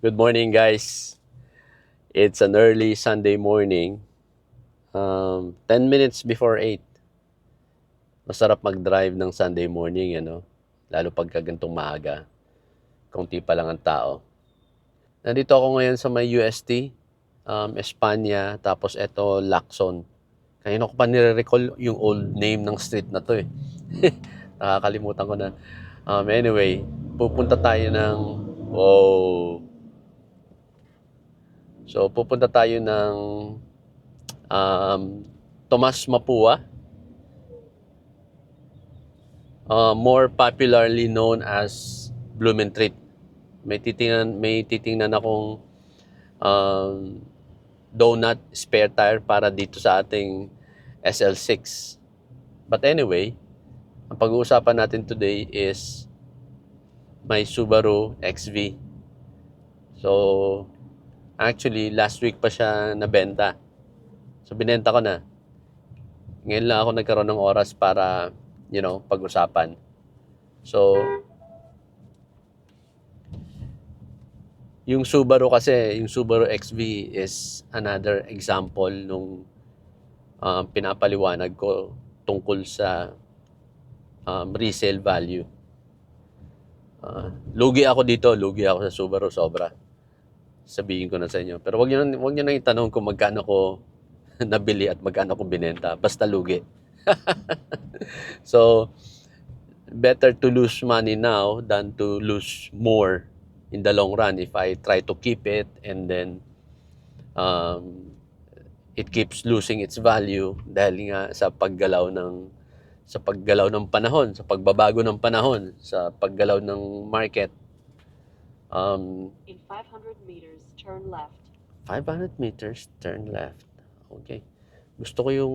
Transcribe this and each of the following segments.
Good morning, guys. It's an early Sunday morning, 10 minutes before 8. Masarap mag-drive ng Sunday morning, lalo pagka ganitong maaga. Kaunti pa lang ang tao. Nandito ako ngayon sa may UST, Espanya, tapos eto Lacson. Kanina ko pa nire-recall yung old name ng street na to eh. Nakakalimutan ko na. Anyway, pupunta tayo ng... Wow! So, pupunta tayo ng um, Tomas Mapua, more popularly known as Blumentritt. May titingnan akong um, donut spare tire para dito sa ating SL6. But anyway, ang pag-uusapan natin today is my Subaru XV. So, actually, last week pa siya nabenta. So, binenta ko na. Ngayon lang ako nagkaroon ng oras para, pag-usapan. So, yung Subaru kasi, yung Subaru XV is another example nung pinapaliwanag ko tungkol sa resale value. Lugi ako sa Subaru sobra. Sabihin ko na sa inyo. Pero wag niyo nang itanong kung magkano ko nabili at magkano ko binenta. Basta lugi. So, better to lose money now than to lose more in the long run if I try to keep it and then it keeps losing its value dahil nga sa paggalaw ng panahon, sa pagbabago ng panahon, sa paggalaw ng market. In 500 meters, turn left. 500 meters, turn left. Okay. Gusto ko yung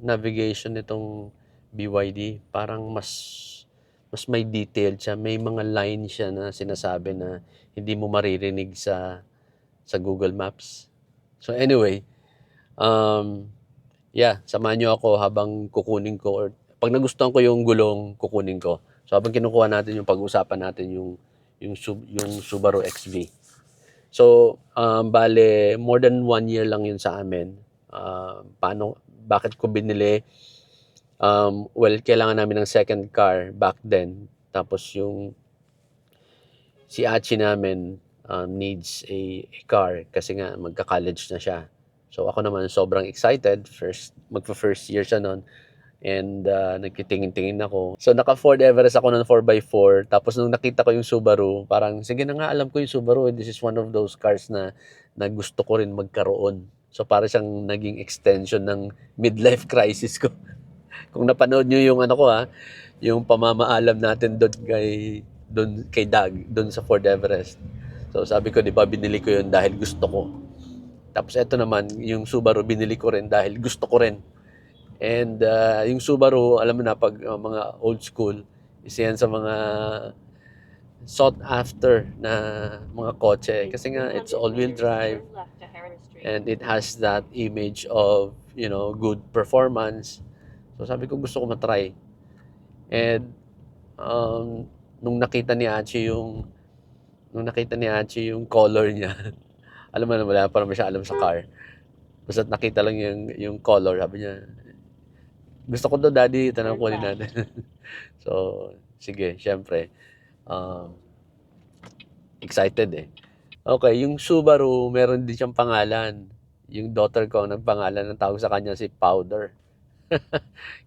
navigation nitong BYD. Parang mas may detail siya. May mga line siya na sinasabi na hindi mo maririnig sa Google Maps. So anyway, samahan niyo ako habang kukunin ko or pag nagustuhan ko yung gulong, kukunin ko. So habang kinukuha natin yung pag-usapan natin yung Subaru XV. So, bale, more than 1 year lang yun sa amin. Bakit ko binili? Kailangan namin ng second car back then. Tapos si Achi namin needs a car kasi nga magka-college na siya. So, ako naman sobrang excited. Magpa-first year siya nun. And nagkitingin-tingin ako. So naka Ford Everest ako ng 4x4. Tapos nung nakita ko yung Subaru, parang sige na nga, alam ko yung Subaru. This is one of those cars na gusto ko rin magkaroon. So para siyang naging extension ng midlife crisis ko. Kung napanood nyo yung yung pamamaalam natin doon kay Doug, doon sa Ford Everest. So sabi ko, di ba, binili ko yun dahil gusto ko. Tapos eto naman, yung Subaru binili ko rin dahil gusto ko rin. And yung Subaru, alam mo na, pag mga old school, isa yan sa mga sought after na mga kotse. Kasi nga, it's all-wheel drive and it has that image of, good performance. So sabi ko, gusto ko matry. And nung nakita ni Achi yung color niya, alam mo na, wala pa naman siya alam sa car. Basta nakita lang yung color, sabi niya, gusto ko to, daddy, ito na kunin natin. So, sige, syempre. Excited eh. Okay, yung Subaru, meron din siyang pangalan. Yung daughter ko, ang nagpangalan, ng tawag sa kanya si Powder.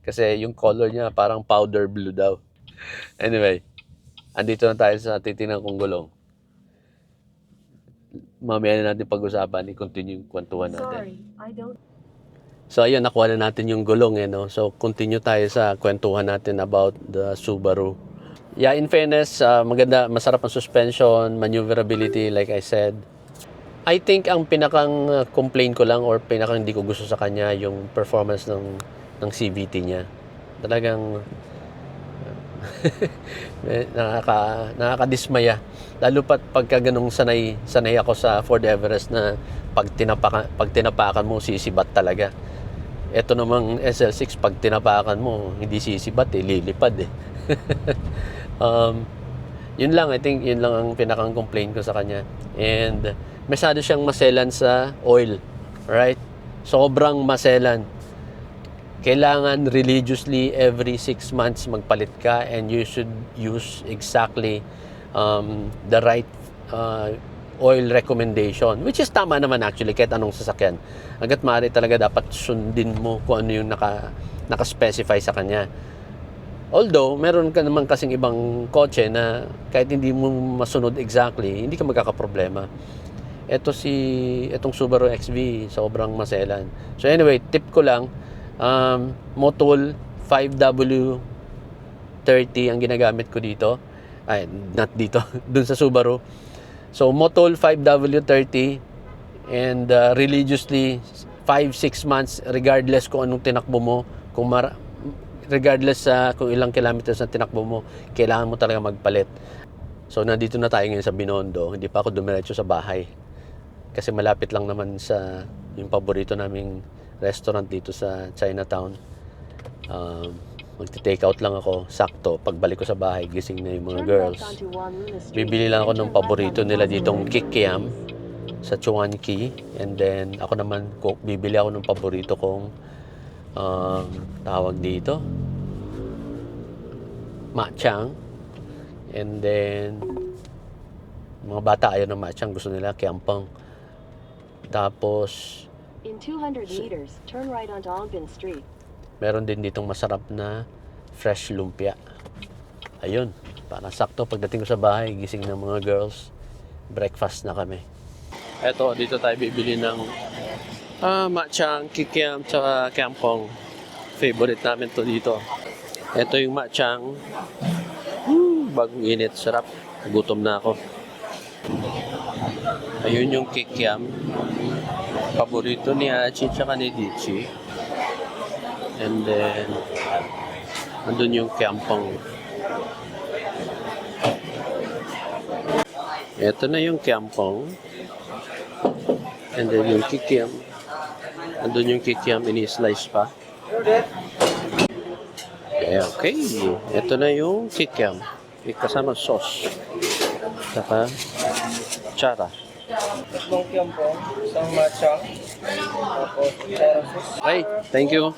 Kasi yung color niya, parang powder blue daw. Anyway, andito na tayo sa titingnan kong gulong. Mamaya na natin pag-usapan, i-continue yung kwentuhan natin. Sorry, I don't. So ayun, nakuha na natin yung gulong no. So continue tayo sa kwentuhan natin about the Subaru. Yeah, in fairness, maganda, masarap ang suspension, maneuverability like I said. I think ang pinakang complaint ko lang or pinakang hindi ko gusto sa kanya yung performance ng CVT niya. Talagang nakakadismaya. Lalo pat pagka ganung sanay ako sa Ford Everest na pag tinapakan mo, sisibat talaga. Ito namang SL6, pag tinapakan mo, hindi sisibat lilipad Yun lang, I think yun lang ang pinakang complaint ko sa kanya. And masyado siyang maselan sa oil. Right? Sobrang maselan. Kailangan religiously every 6 months magpalit ka, and you should use exactly the right oil recommendation, which is tama naman actually kahit anong sasakyan. Hanggat maaari talaga dapat sundin mo kung ano yung naka-specify sa kanya. Although, meron ka naman kasing ibang kotse na kahit hindi mo masunod exactly, hindi ka magkakaproblema. Itong Subaru XV, sobrang maselan. So anyway, tip ko lang, Motul 5W30 ang ginagamit ko dito. Ay, not dito, dun sa Subaru. So Motul 5W30, and religiously 5-6 months regardless kung anong tinakbo mo, regardless sa kung ilang kilometers na tinakbo mo, kailangan mo talaga magpalit. So nandito na tayo ngayon sa Binondo, hindi pa ako dumiretso sa bahay. Kasi malapit lang naman sa yung paborito naming restaurant dito sa Chinatown. Magti-take out lang ako, sakto. Pagbalik ko sa bahay, gising na yung mga Turn girls. left onto Wanluna Street. Bibili lang ako Then ng turn paborito left onto nila Wanluna ditong Street. kikiam sa Chuan Key. And then, ako naman, bibili ako ng paborito kong tawag dito, matchang. And then, mga bata ayaw ng matchang, gusto nila kiampang. Tapos, In 200 meters, turn right onto Ongbin Street. meron din ditong masarap na fresh lumpia. Ayun, para sakto pagdating ko sa bahay, gising ng mga girls, breakfast na kami. Eto, dito tayo bibili ng matchang, kikiam, tsaka kiampong. Favorite namin to dito. Eto yung matchang. Bagong init, sarap. Gutom na ako. Ayun yung kikiam. Paborito ni Achi tsaka ni Dichi. And then, andun yung kiampong. Ito na yung kiampong. And then yung kikiam. Andun yung kikiam, ini-slice pa. Okay. Ito na yung kikiam. May kasama sauce. Saka chara. Tatlong kiampong, isang matcha, tapos terraces. Okay, thank you.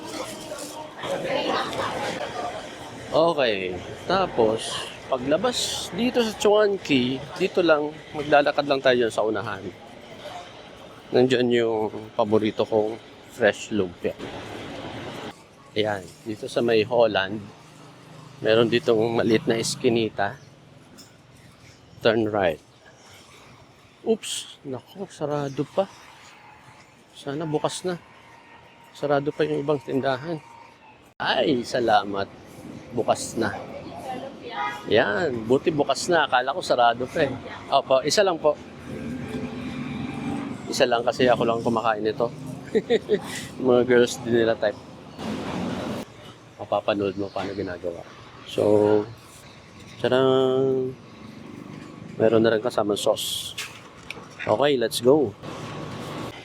Okay, tapos paglabas dito sa Chuan Key, dito lang, maglalakad lang tayo sa unahan. Nandiyan yung paborito kong fresh lumpia. Ayan, dito sa may Holland, meron ditong maliit na eskinita. Turn right. Oops, naku, sarado pa. Sana bukas na. Sarado pa yung ibang tindahan. Ay, salamat. Bukas na. Yan, buti bukas na. Akala ko sarado pa eh. Opo, isa lang po. Isa lang kasi ako lang kumakain nito. Mga girls din nila type. Mapapanood mo paano ginagawa. So, sarang meron na rin kasama sauce. Okay, let's go.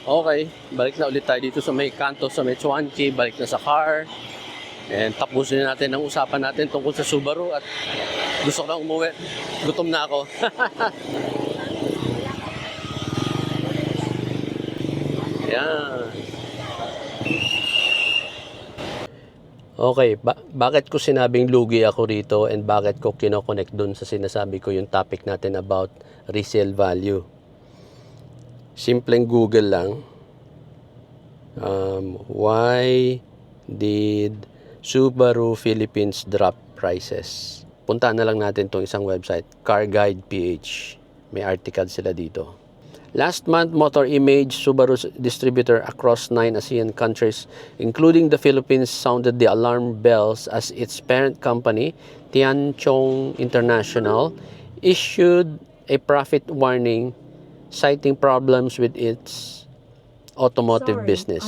Okay, balik na ulit tayo dito sa may kanto, sa may Chuan Key, balik na sa car. And tapusin natin ang usapan natin tungkol sa Subaru at gusto ko na umuwi. Gutom na ako. Yan. Okay, bakit ko sinabing lugi ako rito and bakit ko kinoconnect dun sa sinasabi ko yung topic natin about resale value? Simpleng Google lang. Why did Subaru Philippines drop prices? Puntaan na lang natin itong isang website, Car Guide PH. May article sila dito. Last month, Motor Image, Subaru's distributor across 9 ASEAN countries, including the Philippines, sounded the alarm bells as its parent company, Tianchong International, issued a profit warning citing problems with its automotive business.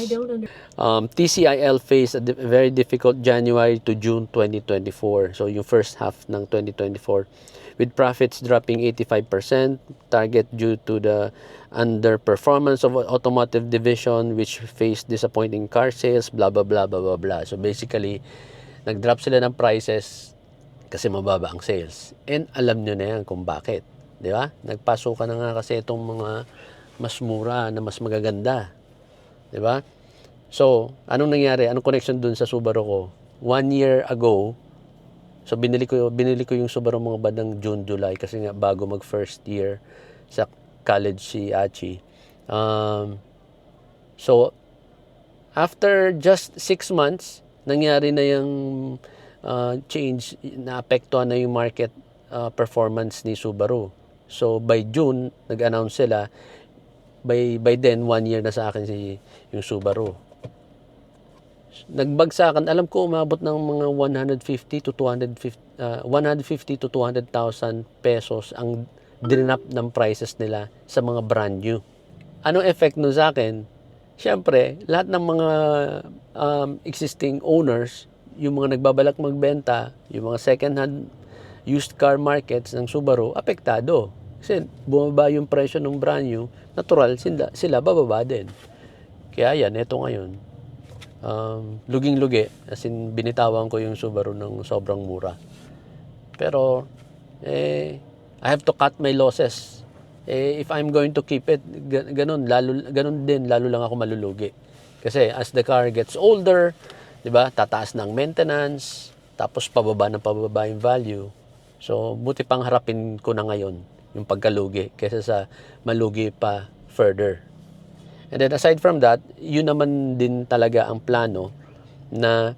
TCIL faced a very difficult January to June 2024. So yung first half ng 2024 with profits dropping 85%, target due to the underperformance of automotive division which faced disappointing car sales, blah blah blah blah blah blah. So basically, nag-drop sila ng prices Kasi mababa ang sales. And alam nyo na yan kung bakit. Di ba? Nagpasukan na nga kasi itong mga mas mura na mas magaganda. Di ba? So, anong nangyari? Anong connection dun sa Subaru ko? 1 year ago, so binili ko yung Subaru mga bandang June, July kasi nga bago mag first year sa college si Achi. So, after just 6 months, nangyari na yung change, naapektuhan na yung market performance ni Subaru. So, by June, nag-announce sila, by then, 1 year na sa akin yung Subaru. Nagbagsakan, alam ko umabot ng mga 150 to 200,000 pesos ang drinap ng prices nila sa mga brand new. Anong effect nun sa akin? Siyempre, lahat ng mga existing owners, yung mga nagbabalak magbenta, yung mga second-hand used car markets ng Subaru, apektado. Kasi bumaba yung presyo ng brand new, natural, sila bababa din. Kaya yan, eto ngayon. Luging-lugi, as in binitawan ko yung Subaru ng sobrang mura. Pero, I have to cut my losses. If I'm going to keep it, ganun din, lalo lang ako malulugi. Kasi as the car gets older, di ba, tataas ng maintenance, tapos pababa yung value. So, buti pang harapin ko na ngayon yung pagkalugi kaysa sa malugi pa further. And then aside from that, yun naman din talaga ang plano na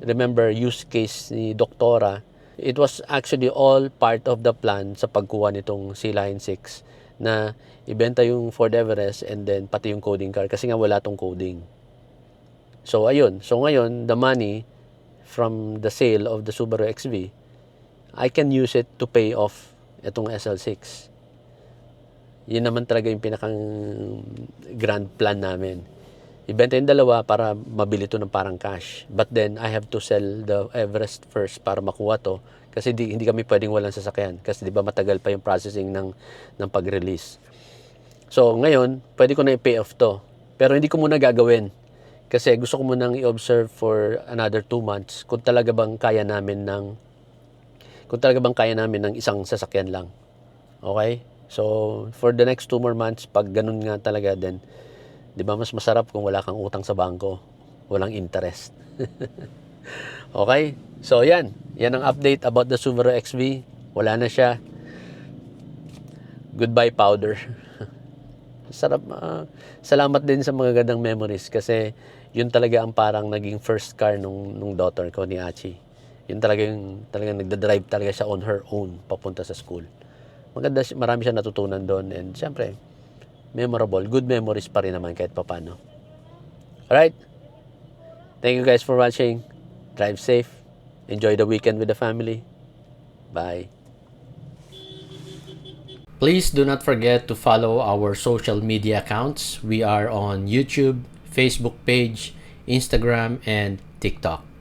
remember use case ni Doktora. It was actually all part of the plan sa pagkuha nitong C-Line 6 na ibenta yung Ford Everest and then pati yung coding car kasi nga wala tong coding. So ayun, so ngayon the money from the sale of the Subaru XV, I can use it to pay off itong SL6. Yun naman talaga yung pinakang grand plan namin. Ibenta yung dalawa para mabili to ng parang cash. But then, I have to sell the Everest first para makuha to. Kasi hindi kami pwedeng walang sasakyan. Kasi di ba matagal pa yung processing ng pag-release. So, ngayon, pwede ko na i-pay off to. Pero hindi ko muna gagawin. Kasi gusto ko munang i-observe for another 2 months kung talaga bang kaya namin ng isang sasakyan lang. Okay? So, for the next 2 more months, pag ganun nga talaga, then, di ba mas masarap kung wala kang utang sa bangko, walang interest. Okay? So, yan. Yan ang update about the Subaru XV. Wala na siya. Goodbye, powder. Sarap. Salamat din sa mga gandang memories kasi yun talaga ang parang naging first car nung daughter ko ni Achi. Yun talagang nagda-drive talaga siya on her own papunta sa school. Maganda, marami siya natutunan doon and syempre, memorable, good memories pa rin naman kahit papano. Alright? Thank you guys for watching. Drive safe. Enjoy the weekend with the family. Bye. Please do not forget to follow our social media accounts. We are on YouTube, Facebook page, Instagram, and TikTok.